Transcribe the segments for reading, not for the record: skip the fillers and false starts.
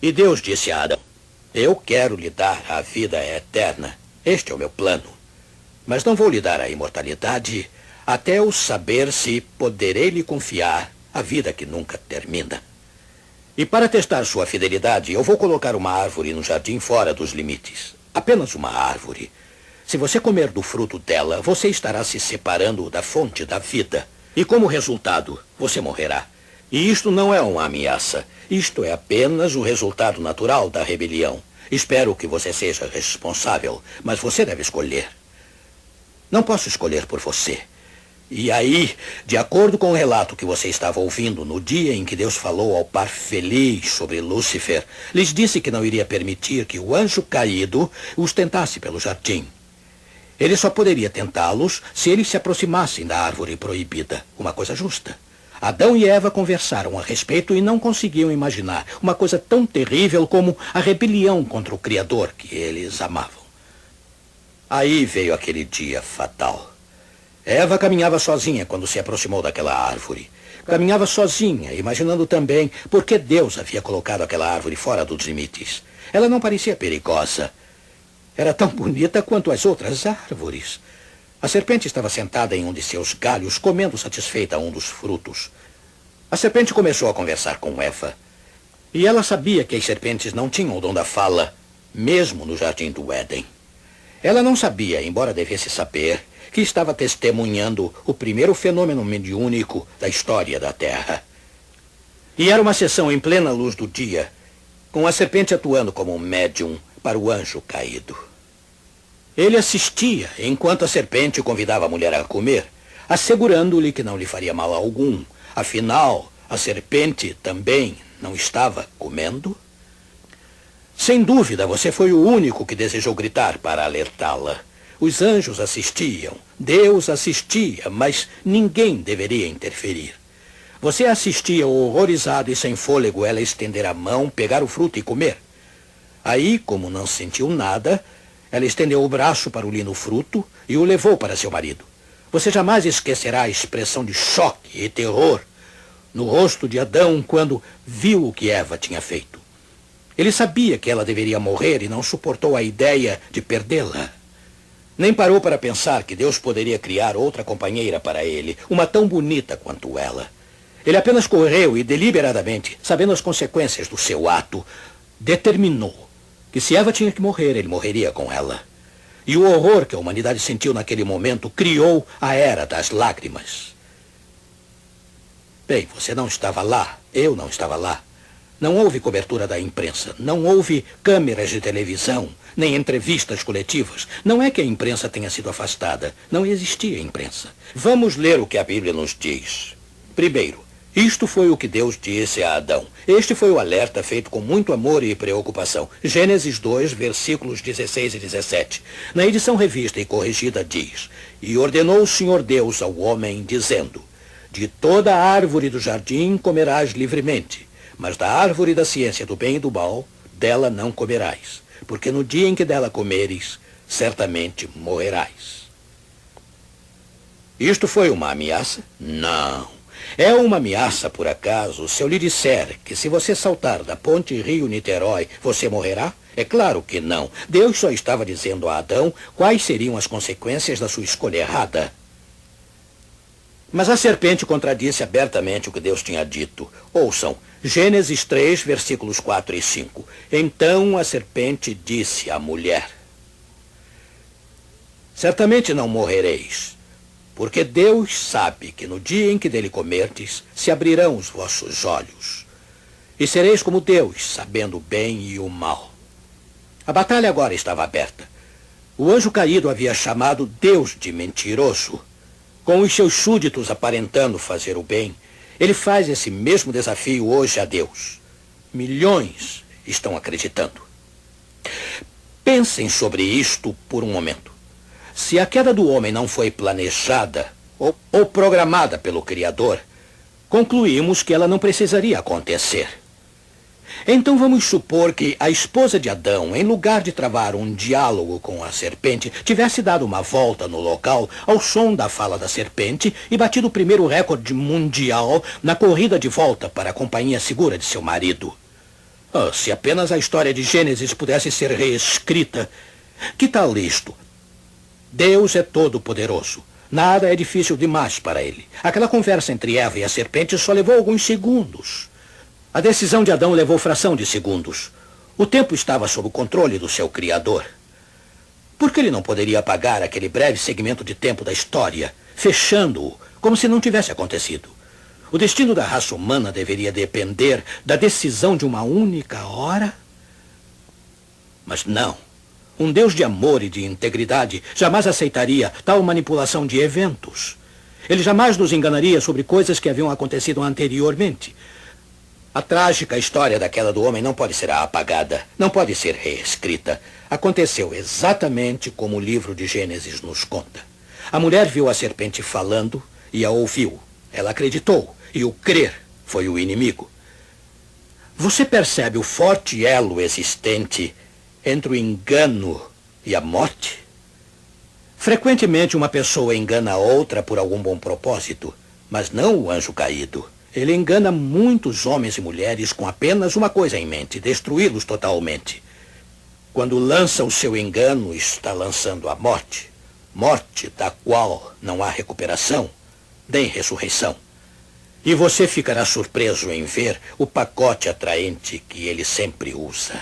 E Deus disse a Adão: eu quero lhe dar a vida eterna. Este é o meu plano. Mas não vou lhe dar a imortalidade até eu saber se poderei lhe confiar a vida que nunca termina. E para testar sua fidelidade, eu vou colocar uma árvore no jardim fora dos limites. Apenas uma árvore. Se você comer do fruto dela, você estará se separando da fonte da vida. E como resultado, você morrerá. E isto não é uma ameaça. Isto é apenas o resultado natural da rebelião. Espero que você seja responsável, mas você deve escolher. Não posso escolher por você. E aí, de acordo com o relato que você estava ouvindo no dia em que Deus falou ao par feliz sobre Lúcifer, lhes disse que não iria permitir que o anjo caído os tentasse pelo jardim. Ele só poderia tentá-los se eles se aproximassem da árvore proibida. Uma coisa justa. Adão e Eva conversaram a respeito e não conseguiam imaginar uma coisa tão terrível como a rebelião contra o Criador que eles amavam. Aí veio aquele dia fatal. Eva caminhava sozinha quando se aproximou daquela árvore. Caminhava sozinha, imaginando também por que Deus havia colocado aquela árvore fora dos limites. Ela não parecia perigosa. Era tão bonita quanto as outras árvores. A serpente estava sentada em um de seus galhos, comendo satisfeita um dos frutos. A serpente começou a conversar com Eva. E ela sabia que as serpentes não tinham o dom da fala, mesmo no jardim do Éden. Ela não sabia, embora devesse saber, que estava testemunhando o primeiro fenômeno mediúnico da história da Terra. E era uma sessão em plena luz do dia, com a serpente atuando como um médium para o anjo caído. Ele assistia enquanto a serpente convidava a mulher a comer, assegurando-lhe que não lhe faria mal algum. Afinal, a serpente também não estava comendo. Sem dúvida, você foi o único que desejou gritar para alertá-la. Os anjos assistiam, Deus assistia, mas ninguém deveria interferir. Você assistia horrorizado e sem fôlego ela estender a mão, pegar o fruto e comer. Aí, como não sentiu nada, ela estendeu o braço para o lino fruto e o levou para seu marido. Você jamais esquecerá a expressão de choque e terror no rosto de Adão quando viu o que Eva tinha feito. Ele sabia que ela deveria morrer e não suportou a ideia de perdê-la. Nem parou para pensar que Deus poderia criar outra companheira para ele, uma tão bonita quanto ela. Ele apenas correu e, deliberadamente, sabendo as consequências do seu ato, determinou que se Eva tinha que morrer, ele morreria com ela. E o horror que a humanidade sentiu naquele momento criou a Era das Lágrimas. Bem, você não estava lá, eu não estava lá. Não houve cobertura da imprensa, não houve câmeras de televisão, nem entrevistas coletivas. Não é que a imprensa tenha sido afastada, não existia imprensa. Vamos ler o que a Bíblia nos diz. Primeiro, isto foi o que Deus disse a Adão. Este foi o alerta feito com muito amor e preocupação. Gênesis 2, versículos 16 e 17. Na edição revista e corrigida diz: e ordenou o Senhor Deus ao homem, dizendo: de toda a árvore do jardim comerás livremente, mas da árvore da ciência do bem e do mal, dela não comerás, porque no dia em que dela comeres, certamente morrerás. Isto foi uma ameaça? Não. É uma ameaça, por acaso, se eu lhe disser que se você saltar da ponte Rio-Niterói, você morrerá? É claro que não. Deus só estava dizendo a Adão quais seriam as consequências da sua escolha errada. Mas a serpente contradisse abertamente o que Deus tinha dito. Ouçam, Gênesis 3, versículos 4 e 5. Então a serpente disse à mulher: certamente não morrereis, porque Deus sabe que no dia em que dele comerdes, se abrirão os vossos olhos, e sereis como Deus, sabendo o bem e o mal. A batalha agora estava aberta. O anjo caído havia chamado Deus de mentiroso. Com os seus súditos aparentando fazer o bem, ele faz esse mesmo desafio hoje a Deus. Milhões estão acreditando. Pensem sobre isto por um momento. Se a queda do homem não foi planejada ou programada pelo Criador, concluímos que ela não precisaria acontecer. Então vamos supor que a esposa de Adão, em lugar de travar um diálogo com a serpente, tivesse dado uma volta no local ao som da fala da serpente e batido o primeiro recorde mundial na corrida de volta para a companhia segura de seu marido. Oh, se apenas a história de Gênesis pudesse ser reescrita. Que tal isto? Deus é todo-poderoso. Nada é difícil demais para ele. Aquela conversa entre Eva e a serpente só levou alguns segundos. A decisão de Adão levou fração de segundos. O tempo estava sob o controle do seu Criador. Por que ele não poderia apagar aquele breve segmento de tempo da história, fechando-o, como se não tivesse acontecido? O destino da raça humana deveria depender da decisão de uma única hora? Mas não. Um Deus de amor e de integridade jamais aceitaria tal manipulação de eventos. Ele jamais nos enganaria sobre coisas que haviam acontecido anteriormente. A trágica história da queda do homem não pode ser apagada, não pode ser reescrita. Aconteceu exatamente como o livro de Gênesis nos conta. A mulher viu a serpente falando e a ouviu. Ela acreditou, e o crer foi o inimigo. Você percebe o forte elo existente entre o engano e a morte? Frequentemente uma pessoa engana a outra por algum bom propósito, mas não o anjo caído. Ele engana muitos homens e mulheres com apenas uma coisa em mente: destruí-los totalmente. Quando lança o seu engano, está lançando a morte. Morte da qual não há recuperação, nem ressurreição. E você ficará surpreso em ver o pacote atraente que ele sempre usa.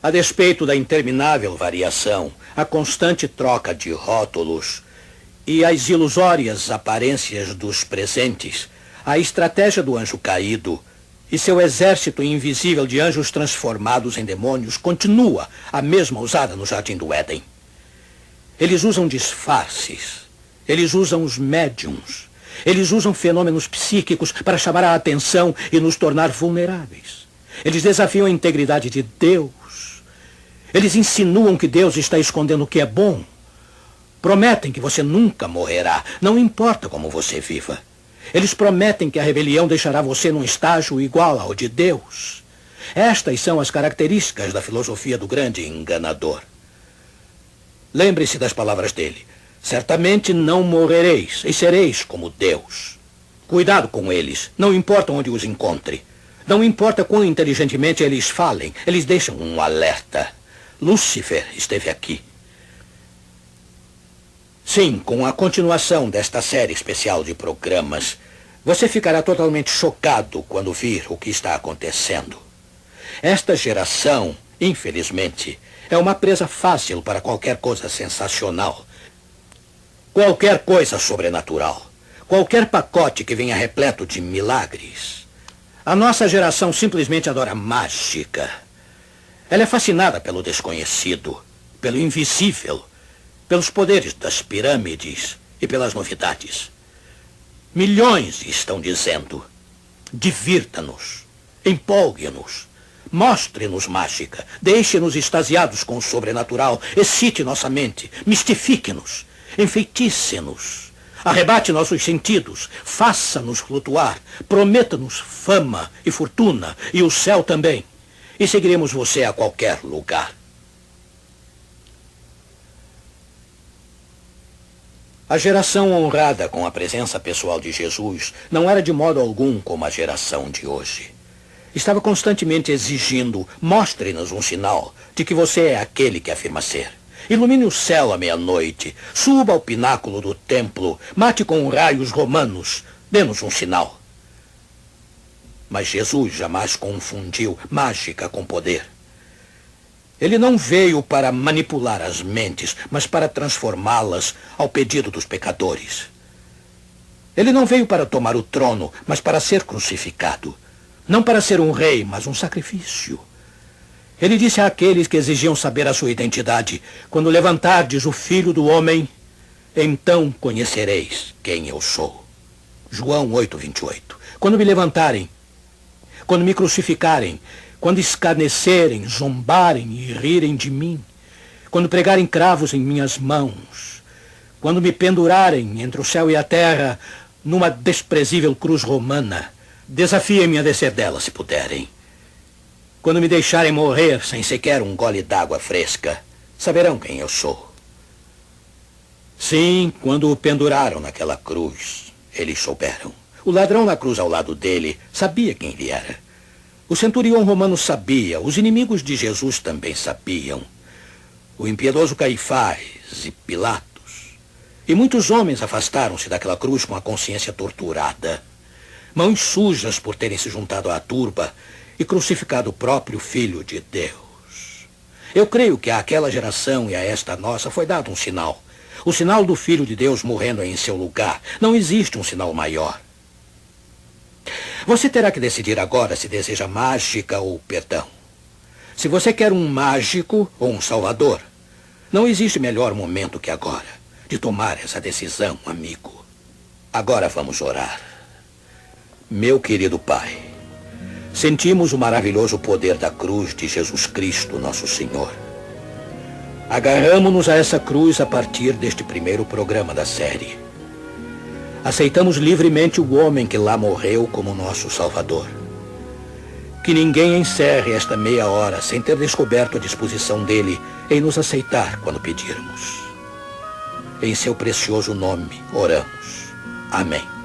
A despeito da interminável variação, a constante troca de rótulos e as ilusórias aparências dos presentes, a estratégia do anjo caído e seu exército invisível de anjos transformados em demônios continua a mesma usada no Jardim do Éden. Eles usam disfarces, eles usam os médiums, eles usam fenômenos psíquicos para chamar a atenção e nos tornar vulneráveis. Eles desafiam a integridade de Deus. Eles insinuam que Deus está escondendo o que é bom. Prometem que você nunca morrerá, não importa como você viva. Eles prometem que a rebelião deixará você num estágio igual ao de Deus. Estas são as características da filosofia do grande enganador. Lembre-se das palavras dele. Certamente não morrereis e sereis como Deus. Cuidado com eles, não importa onde os encontre. Não importa quão inteligentemente eles falem, eles deixam um alerta. Lúcifer esteve aqui. Sim, com a continuação desta série especial de programas, você ficará totalmente chocado quando vir o que está acontecendo. Esta geração, infelizmente, é uma presa fácil para qualquer coisa sensacional. Qualquer coisa sobrenatural. Qualquer pacote que venha repleto de milagres. A nossa geração simplesmente adora mágica. Ela é fascinada pelo desconhecido, pelo invisível, pelos poderes das pirâmides e pelas novidades. Milhões estão dizendo: divirta-nos, empolgue-nos, mostre-nos mágica, deixe-nos extasiados com o sobrenatural, excite nossa mente, mistifique-nos, enfeitice-nos, arrebate nossos sentidos, faça-nos flutuar, prometa-nos fama e fortuna e o céu também, e seguiremos você a qualquer lugar. A geração honrada com a presença pessoal de Jesus não era de modo algum como a geração de hoje. Estava constantemente exigindo: mostre-nos um sinal de que você é aquele que afirma ser. Ilumine o céu à meia-noite, suba ao pináculo do templo, mate com raios romanos, dê-nos um sinal. Mas Jesus jamais confundiu mágica com poder. Ele não veio para manipular as mentes, mas para transformá-las ao pedido dos pecadores. Ele não veio para tomar o trono, mas para ser crucificado. Não para ser um rei, mas um sacrifício. Ele disse àqueles que exigiam saber a sua identidade: quando levantardes o Filho do Homem, então conhecereis quem eu sou. João 8:28. Quando me levantarem, quando me crucificarem, quando escarnecerem, zombarem e rirem de mim, quando pregarem cravos em minhas mãos, quando me pendurarem entre o céu e a terra numa desprezível cruz romana, desafiem-me a descer dela se puderem. Quando me deixarem morrer sem sequer um gole d'água fresca, saberão quem eu sou. Sim, quando o penduraram naquela cruz, eles souberam. O ladrão na cruz ao lado dele sabia quem ele era. O centurião romano sabia, os inimigos de Jesus também sabiam. O impiedoso Caifás e Pilatos. E muitos homens afastaram-se daquela cruz com a consciência torturada. Mãos sujas por terem se juntado à turba e crucificado o próprio Filho de Deus. Eu creio que àquela geração e a esta nossa foi dado um sinal. O sinal do Filho de Deus morrendo em seu lugar. Não existe um sinal maior. Você terá que decidir agora se deseja mágica ou perdão. Se você quer um mágico ou um salvador, não existe melhor momento que agora de tomar essa decisão, amigo. Agora vamos orar. Meu querido Pai, sentimos o maravilhoso poder da cruz de Jesus Cristo, nosso Senhor. Agarramo-nos a essa cruz a partir deste primeiro programa da série. Aceitamos livremente o homem que lá morreu como nosso Salvador. Que ninguém encerre esta meia hora sem ter descoberto a disposição dele em nos aceitar quando pedirmos. Em seu precioso nome oramos. Amém.